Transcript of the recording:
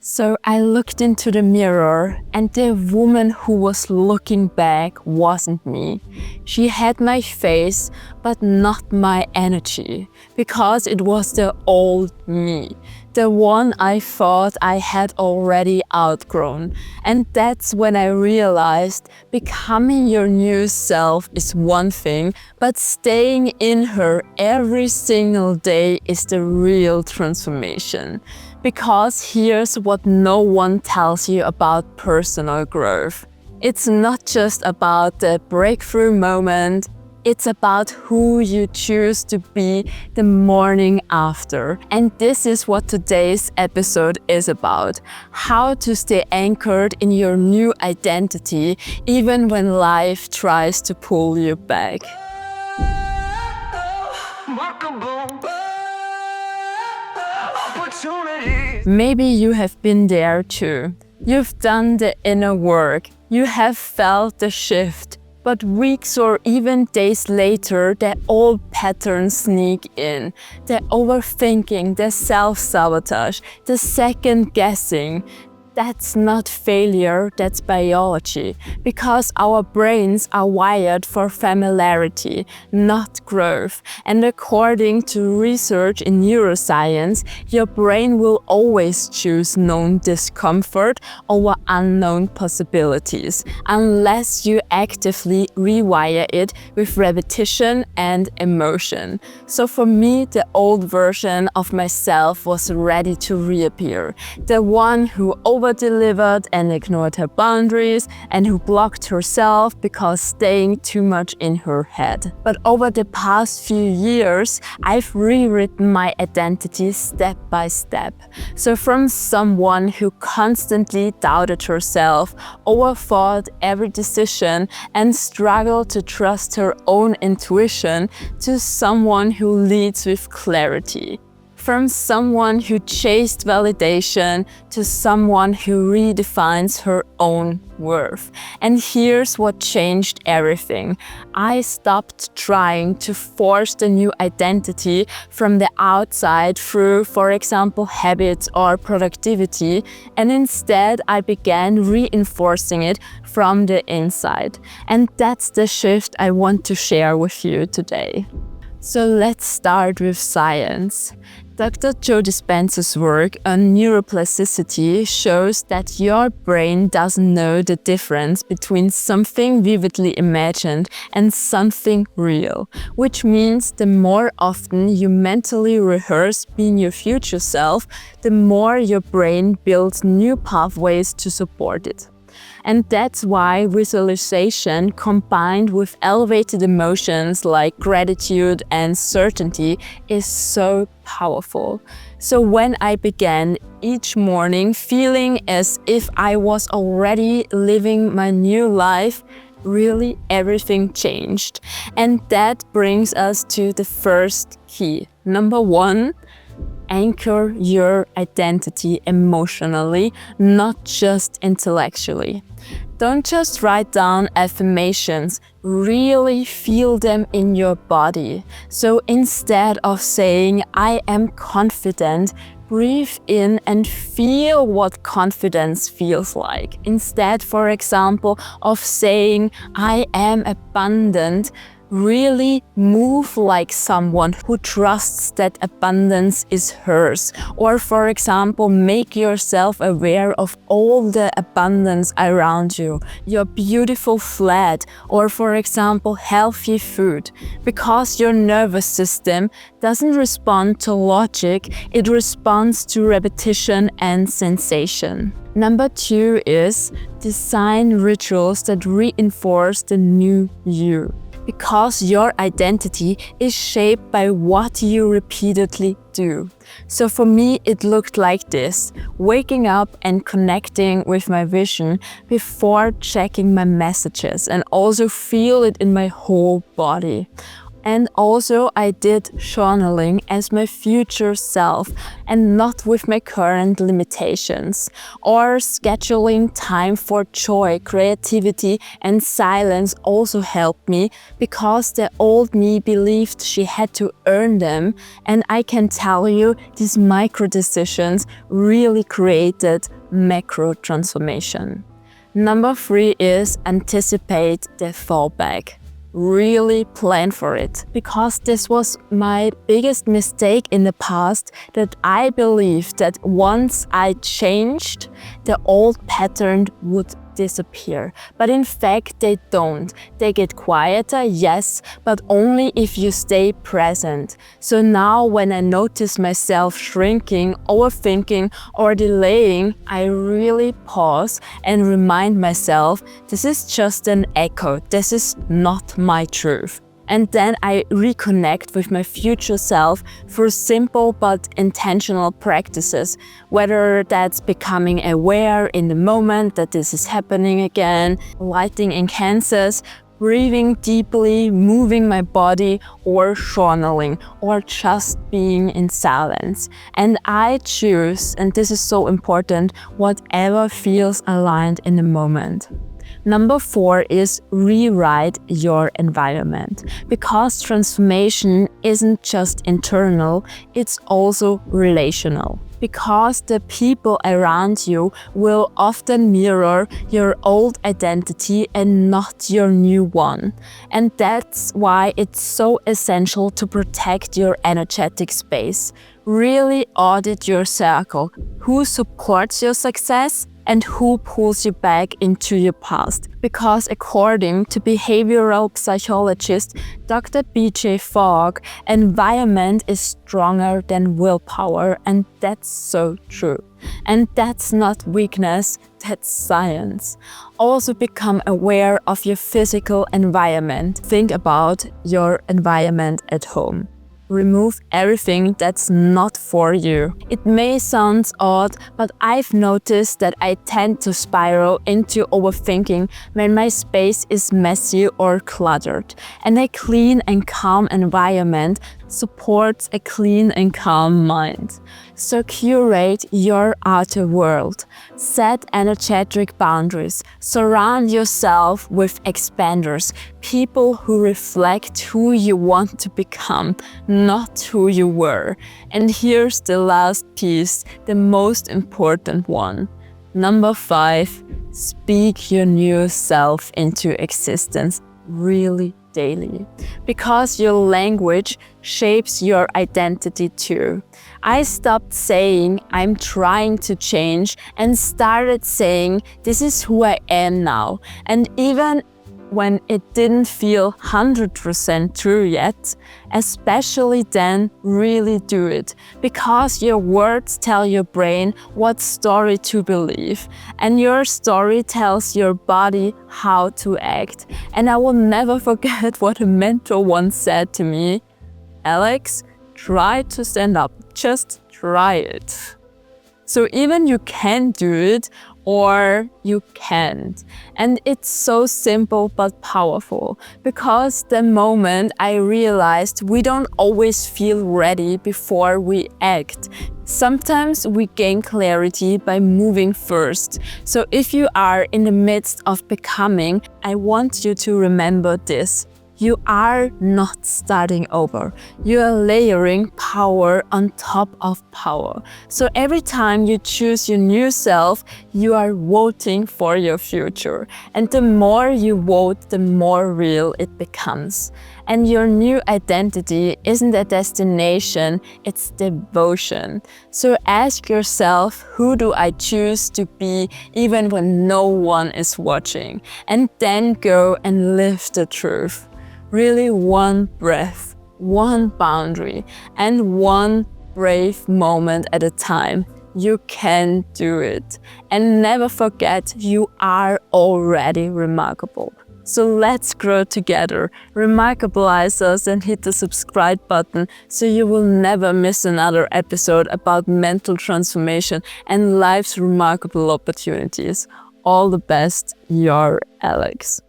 So I looked into the mirror, and the woman who was looking back wasn't me. She had my face, but not my energy, because it was the old me, the one I thought I had already outgrown. And that's when I realized becoming your new self is one thing, but staying in her every single day is the real transformation. Because here's what no one tells you about personal growth. It's not just about the breakthrough moment, it's about who you choose to be the morning after. And this is what today's episode is about. How to stay anchored in your new identity even when life tries to pull you back. Maybe you have been there too. You've done the inner work. You have felt the shift. But weeks or even days later, the old patterns sneak in. The overthinking, the self-sabotage, the second guessing. That's not failure, that's biology. Because our brains are wired for familiarity, not growth. And according to research in neuroscience, your brain will always choose known discomfort over unknown possibilities, unless you actively rewire it with repetition and emotion. So for me, the old version of myself was ready to reappear. The one who over-delivered and ignored her boundaries, and who blocked herself because staying too much in her head. But over the past few years, I've rewritten my identity step by step. So from someone who constantly doubted herself, overthought every decision, and struggled to trust her own intuition, to someone who leads with clarity. From someone who chased validation to someone who redefines her own worth. And here's what changed everything. I stopped trying to force the new identity from the outside through, for example, habits or productivity, and instead I began reinforcing it from the inside. And that's the shift I want to share with you today. So let's start with science. Dr. Joe Dispenza's work on neuroplasticity shows that your brain doesn't know the difference between something vividly imagined and something real, which means the more often you mentally rehearse being your future self, the more your brain builds new pathways to support it. And that's why visualization combined with elevated emotions like gratitude and certainty is so powerful. So when I began each morning feeling as if I was already living my new life, really everything changed. And that brings us to the first key. Number one, anchor your identity emotionally, not just intellectually. Don't just write down affirmations, really feel them in your body. So instead of saying, I am confident, breathe in and feel what confidence feels like. Instead, for example, of saying, I am abundant, really move like someone who trusts that abundance is hers. Or for example, make yourself aware of all the abundance around you, your beautiful flat, or for example, healthy food. Because your nervous system doesn't respond to logic, it responds to repetition and sensation. Number two is design rituals that reinforce the new you. Because your identity is shaped by what you repeatedly do. So for me, it looked like this: waking up and connecting with my vision before checking my messages, and also feel it in my whole body. And also I did journaling as my future self and not with my current limitations. Or scheduling time for joy, creativity and silence also helped me because the old me believed she had to earn them. And I can tell you, these micro decisions really created macro transformation. Number 3 is anticipate the fallback. Really plan for it, because this was my biggest mistake in the past, that I believed that once I changed, the old pattern would disappear. But in fact, they don't. They get quieter, yes, but only if you stay present. So now when I notice myself shrinking, overthinking, or delaying, I really pause and remind myself, this is just an echo. This is not my truth. And then I reconnect with my future self through simple but intentional practices, whether that's becoming aware in the moment that this is happening again, lighting incenses, breathing deeply, moving my body, or journaling, or just being in silence. And I choose, and this is so important, whatever feels aligned in the moment. Number 4 is rewrite your environment, because transformation isn't just internal, it's also relational. Because the people around you will often mirror your old identity and not your new one. And that's why it's so essential to protect your energetic space. Really audit your circle. Who supports your success? And who pulls you back into your past. Because according to behavioral psychologist Dr. B.J. Fogg, environment is stronger than willpower, and that's so true. And that's not weakness, that's science. Also become aware of your physical environment. Think about your environment at home. Remove everything that's not for you. It may sound odd, but I've noticed that I tend to spiral into overthinking when my space is messy or cluttered. And a clean and calm environment supports a clean and calm mind. So curate your outer world. Set energetic boundaries. Surround yourself with expanders, people who reflect who you want to become, not who you were. And here's the last piece, the most important one. Number 5, speak your new self into existence really daily, because your language shapes your identity too. I stopped saying I'm trying to change and started saying this is who I am now. And even when it didn't feel 100% true yet, especially then, really do it. Because your words tell your brain what story to believe, and your story tells your body how to act. And I will never forget what a mentor once said to me, Alex, try to stand up, just try it. So even you can do it, or you can't. And it's so simple but powerful, because the moment I realized we don't always feel ready before we act. Sometimes we gain clarity by moving first. So if you are in the midst of becoming, I want you to remember this. You are not starting over. You are layering power on top of power. So every time you choose your new self, you are voting for your future. And the more you vote, the more real it becomes. And your new identity isn't a destination, it's devotion. So ask yourself, who do I choose to be even when no one is watching? And then go and live the truth. Really, one breath, one boundary, and one brave moment at a time. You can do it. And never forget, you are already remarkable. So let's grow together. Remarkabilize us and hit the subscribe button so you will never miss another episode about mental transformation and life's remarkable opportunities. All the best, your Alex.